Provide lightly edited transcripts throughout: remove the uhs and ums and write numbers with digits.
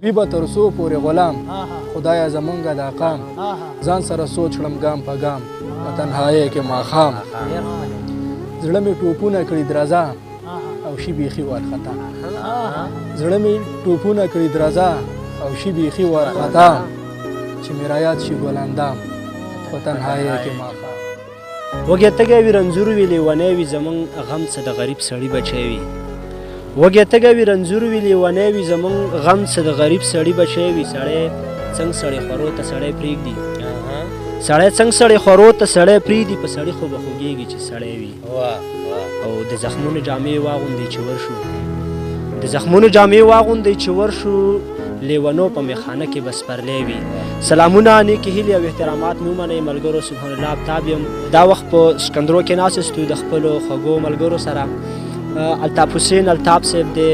وی به تر څو پورې غلام خدایه زمونږه دا قام ځان سره سوچ کړم ګام په ګام په تنهایۍ کې ماښام زړه مې ټوپونه کړي درزا او شي بیخي وارخطا زړه مې ټوپونه کړي درزا او شي بیخي وارخطا چې مې رایاد شي ګلاندام په تنهایۍ کې ماښام وږې تږی وي رنځور وي لیونی وي زمونږ غم څه د غریب سړي بچی وي وږې تږی وي رنځور وي لیونی وي زمونږ غم څه د غریب سړي بچی وي سړی څنګ سړی خورو ته سړی پرېږدي سړی څنګ سړی خورو ته سړی پرېږدي په سړي خو به خوږېږي چې سړی وي او د زخمونو جامې واغوندئ چې ورشو د زخمونو جامې واغوندئ چې ورشو لیونو په میخانه کې به سپرلی وي سلامونه نیکې هیلې او احترامات مې ومنئ ملګرو سبحان الله آفتاب یم دا وخت په سکندرو کې ناست یو د خپلو خوږو ملګرو سره الطاف حسین الطاف صاحب دی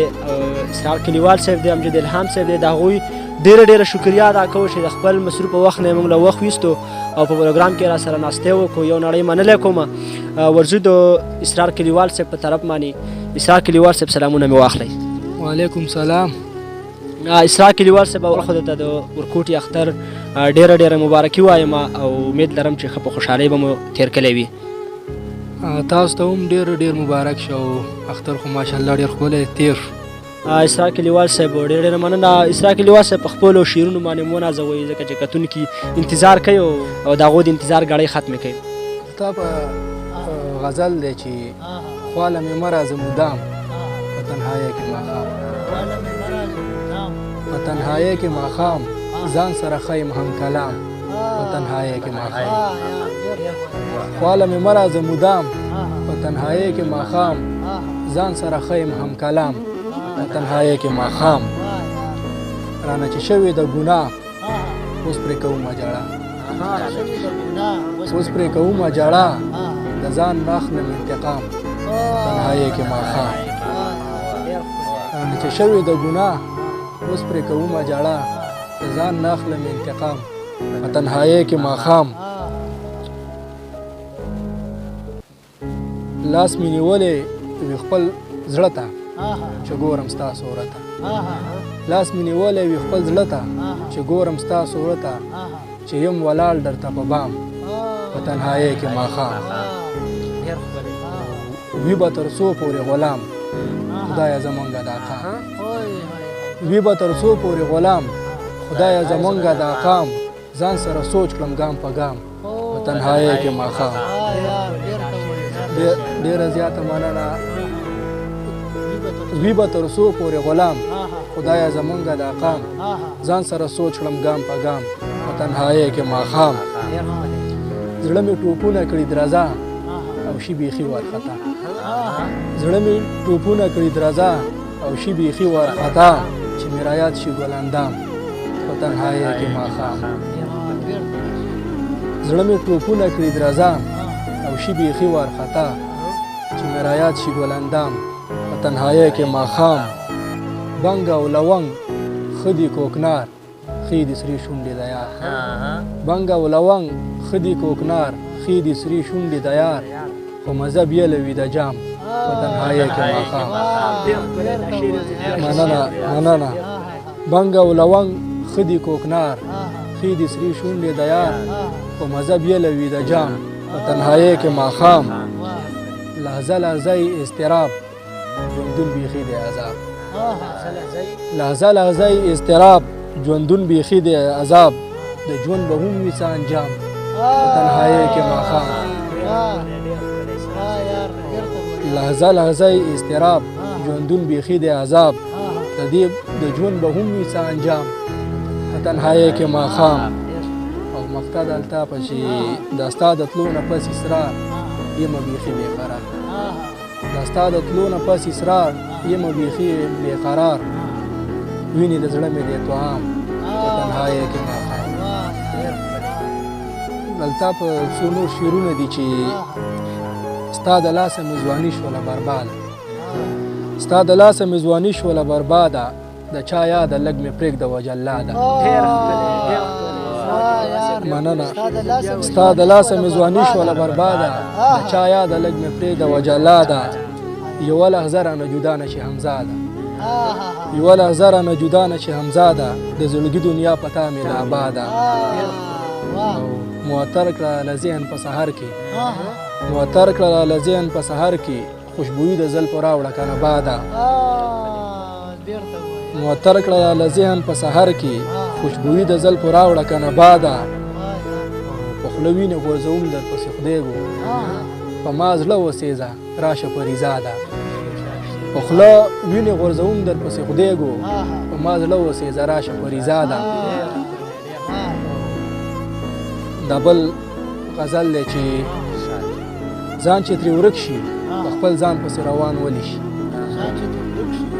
اسرار کلیوال صاحب دی امجد الهام صاحب دی د هغوی ډېره شکریا ادا کوو چې د خپل مصروفه وخت نه یې موږ له وخت ویستو او په پروګرام کې را سره ناستې وکړو یو نړۍ منلی کومه ورځو د اسرار کلیوال صاحب په طرف باندې اسرار کلیوال صاحب سلامونه مې واخلئ وعلیکم سلام اسرار کلیوال صاحب اول خو درته د ورکوټي اختر ډېره مبارکي وایم او امید لرم چې ښه په خوشحالۍ به مو تېر کلی وي تاسو ته هم ډېر مبارک شه او اختر خو ماشاءالله ډېر ښکلی تېر شو اسرار کلیوال صاحب ډېره مننه اسرار کلیوال صاحب په خپلو شعرونو باندې ونازوئ ځکه چې کتونکي انتظار کوي او د هغوی د انتظار ګړۍ ختمې کوي ستا په غزل دی چې خواله مې مه راځه مدام په تنهایۍ کې ماښام په تنهایۍ کې ماښام ځان سره ښیم هم کلام په تنهایۍ کې ماښام خواله مې مه راځه مدام په تنهایۍ کې ماښام ځان سره ښیم هم کلام په تنهایۍ کې ماښام رانه چې شوې د ګناه اوس پرې کومه ژړا اوس پرې کومه ژړا د ځان نه اخلم انتقام تنهایۍ کې ماښام رانه چې شوې د ګناه اوس پرې کومه ژړا د ځان نه اخلم انتقام په تنهایۍ کې ماښام لاس مې نیولې وي خپل زړه ته چې ګورم ستا صورت لاس مې نیولی وي خپل زړه ته چې ګورم ستا صورت چې یم ولاړ درته په بام په تنهایۍ کې ماښام وي به تر څو پورې غلام خدایه زمونږه دا قام وي به تر څو پورې غلام خدایه زمونږه دا قام ځان سره سوچ کړم ګام په ګام په تنهایۍ کې ماښام ډېره زیاته مننه وی به تر څو پورې غلام خدایه زمونږه دا قام ځان سره سوچ کړم ګام په ګام په تنهایۍ کې ماښام زړه مې ټوپونه کړي درزا او شي بیخي وارخطا زړه مې ټوپونه کړي درزا او شي بیخي وارخطا چې مې رایاد شي ګلاندام په تنهایۍ کې ماښام زړه مې ټوپونه کړي درزا او شي بیخي وارخطا چې مې رایاد شي ګلاندام په تنهایۍ کې ماښام بنګ او لونګ ښه دي کوکنار ښې دي سرې شونډې د یار بنګ او لونګ ښه دي کوکنار ښې دي سرې شونډې د یار خو مزه بیله وي د جام په تنهایۍ کې ماښام مننه بنګ او لونګ ښه دي کوکنار ښې دي سرې شونډې د یار خو مزه بیله وي د جام په تنهایۍ کې ماښام لحظه اضطراب ژوندون بیخي د عذاب لحظه اضطراب ژوندون بیخي د عذاب د ژوند به هم وي څه انجام په تنهایۍ کې ماښام لحظه اضطراب ژوندون بیخي د عذاب د ژوند به هم وي څه انجام په تنهایۍ کې ماښام او مقطع دلته په چې دا ستا د تلو نه پس اصرار یمه بیخي بېقرار دا ستا د تلو نه پس اصرار یمه بیخي بېقرار وینې د زړه مې دی توام په تنهایۍ کې ماښام دلته په څو نور شعرونه دي چې ستا د لاسه مې ځواني شوله برباده ستا د لاسه مې ځواني شوله برباده د چا یاده لږ مې پرېږده وجلاده مننه ستا د لاسه مې ځواني شوله برباده د چا یاده لږ مې پرېږده وجلاده یوه لحظه رانه جدا نه شي همزاده یوه لحظه رانه جدا نه چې همزاده د زړګي دنیا پتا مې لا آباده او معطر کړه له ذهن په سحر کې معطر کړه له ذهن په سحر کې خوشبویي د زلفو راوړه کنه باده معطر کړه له ذهن په سحر کې خوشبویي د زلفو راوړه کنه باده په خوله وینې غورځوم درپسې خدایږو په ما زړه وسېزه راشه پریزا ده په خوله وینې غورځوم درپسې خدایږو په ما زړه وسېزه راشه پریزا ده دا بل غزل دی چې ځان چې ترې ورک شي په خپل ځان پسې روان ولی شي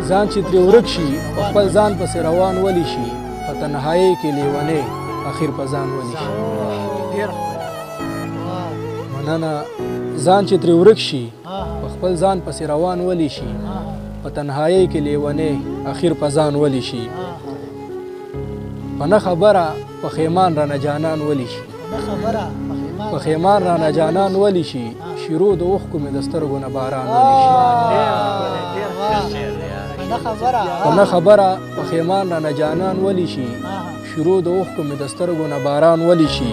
ځان چې ترې ورک شي په خپل ځان پسې روان ولی شي په تنهایۍ کې لیونی اخر په ځان ولی شي مننه ځان چې ترې ورک شي په خپل ځان پسې روان ولی شي په تنهایۍ کې لیونی اخر په ځان ولی شي په نه خبره په خیمان رانه جانان ولی شي په خیمان رانه جانان ولی شي شروع د اوښکو مې د سترګو نه باران ولی شي په نه خبره په خیمان رانه جانان ولی شي شروع د اوښکو مې د سترګو نه باران ولی شي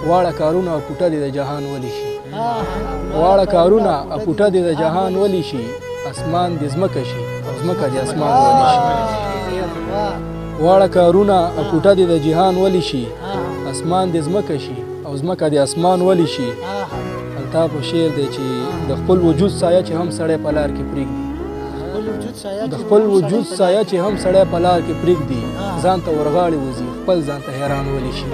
واړه کارونه او کوټه دې د جهان ولی شي واړه کارونه او کوټه دې د جهان ولی شي اسمان دې ځمکه شي او ځمکه دې اسمان ولی شي واړه کارونه او کوټه دې د جهان ولی شي اسمان دې ځمکه شي او ځمکه دې اسمان ولی شي الطاف شعر دی چې د خپل وجود سایه چې هم سړی په لار کې پرېږدي د خپل وجود سایه چې هم سړی په لار کې پرېږدي ځان ته ورغاړې وځي خپل ځان ته حیران ولی شي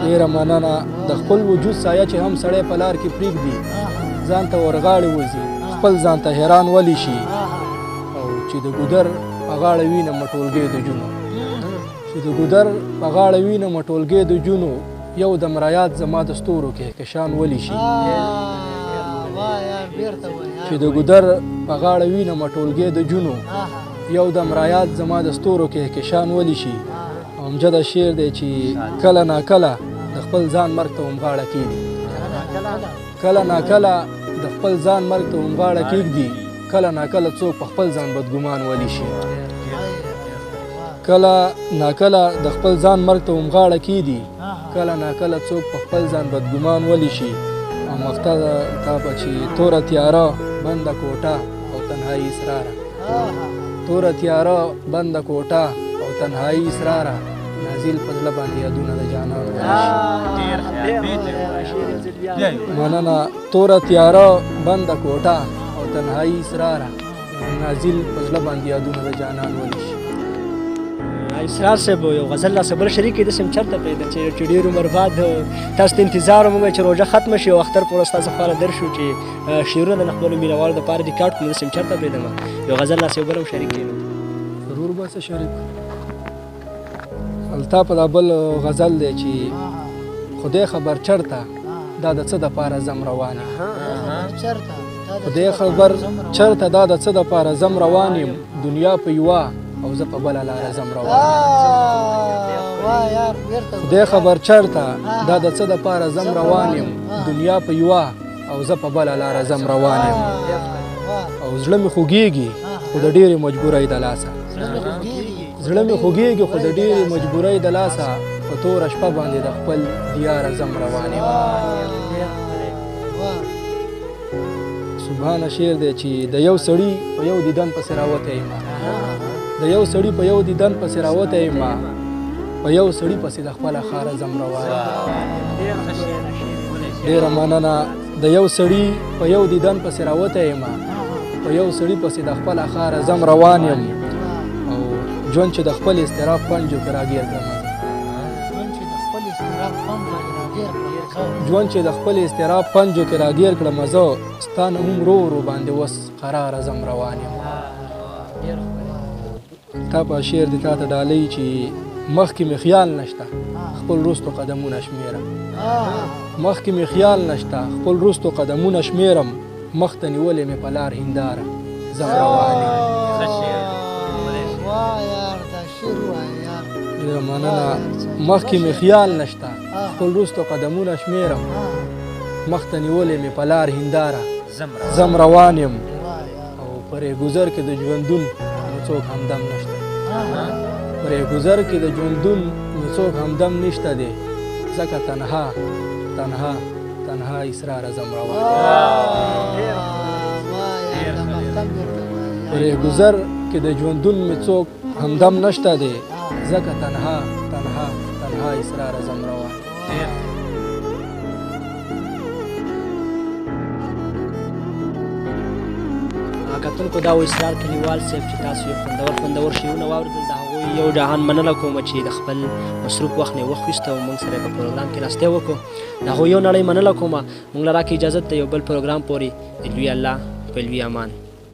ډېره مننه د خپل وجود سایه چې هم سړی په لار کې پرېږدي ځان ته ورغاړې وځي خپل ځان ته حیران ولی شي او چې د ګودر په غاړه وینم ټولګۍ د جونو چې د ګودر په غاړه وینم ټولګۍ د جونو یو د مرایات زما د ستورو کهکشان ولی شي چې د ګودر په غاړه وینم ټولګۍ د جونو یو د مرایات زما د ستورو کهکشان ولی شي امجده شعر دی چې کله ناکله د خپل ځان مرګ ته غاړه کېږدي کله ناکله د خپل ځان مرګ ته غاړه کېږدي کله ناکله څوک په خپل ځان بدګمان ولی شي کله ناکله د خپل ځان مرګ ته غاړه کېږدي کله ناکله څوک په خپل ځان بدګمان ولی شي او مخته تا په چې توره تیاره بنده کوټه او تنهایي اسراره توره تیاره بنده کوټه او تنهایي اسراره نازل په زړه باندې یادونه د جانان مننه توره تیاره بنده کوټه او تنهایي اسراره نازل په زړه باندې یادونه د جانان ولی شي اسرار صاحب یو غزل لا صبر شریک د سم چرته پیدا چې ډیر عمر بعد تاسو ته انتظار مونږ چې روزه ختم شي او اختر پر تاسو خپل درشو چې شیرونه د خپل مینوال د پاره د کارت کوم سم چرته پیدا یو غزل لا صبر شریک ضرور به شریک الطاف د بل غزل دی چې خدای خبر چرته دا د څه د پاره زم روان خدای خبر چرته دا د څه د پاره زم روان یم دنیا په یوا او زه په بله لاره ځم روان خدای خبر چرته دا د څه دپاره ځم روان یم دنیا په یوه او زه په بله لاره ځم روان یم او زړه مې خوږېږي خو د ډېرې مجبورۍ د لاسه زړه مې خوږېږي خو د ډېرې مجبورۍ د لاسه په توره شپه باندې د خپل دیاره ځم روان یم سبحانه شعر دی چې د یو سړي په یو دیدن پسې راوتی یم د یو سړي په یو دیدن پسې راوتی یم په یو سړي پسې د خپله ښاره ځم روان ډېره مننه د یو سړي په یو دیدن پسې راوتی یم په یو سړي پسې د خپله ښاره ځم روان یم او ژوند چې د خپل اضطراب پنجو کې راګیر کړم ژوند چې د خپل اضطراب پنجو کې راګیر کړم زه ستا نه هم ورو ورو باندې اوس قراره ځم روان یم تا په شعر دی تا ته ډالۍ چې مخکې مې خیال نشته خپل وروستو قدمونه شمېرم مخکې مې خیال نشته خپل وروستو قدمونه شمېرم مخ ته نیولې مې په لار هنداره ځم روان یم ډېره مننه مخکې مې خیال نشته خپل وروستو قدمونه شمېرم مخ ته نیولې مې په لار هنداره ځم روان یم په رهګذر کې د ژوندون مې څوک همدم نشته په رهګذر کې د ژوندون مې څوک همدم نشته دی ځکه تنها تنها تنها اسرار ځم روان په رهګذر کې د ژوندون مې څوک همدم نشته دی ځکه تنها تنها تنها اسرار ځم روان کتونکو دا و اسرار کلیوال صاحب چې تاسو یو خوندور شعرونه واورېدل د هغوی یو جهان مننه کوم چې د خپل مصروف وخت نه وخویسته او موږ سره په پروګرام کې ناستې وکړو د هغوی یو نړۍ مننه کوم موږ له راکې اجازت د یو بل پروګرام پورې د لوی الله په لوی امان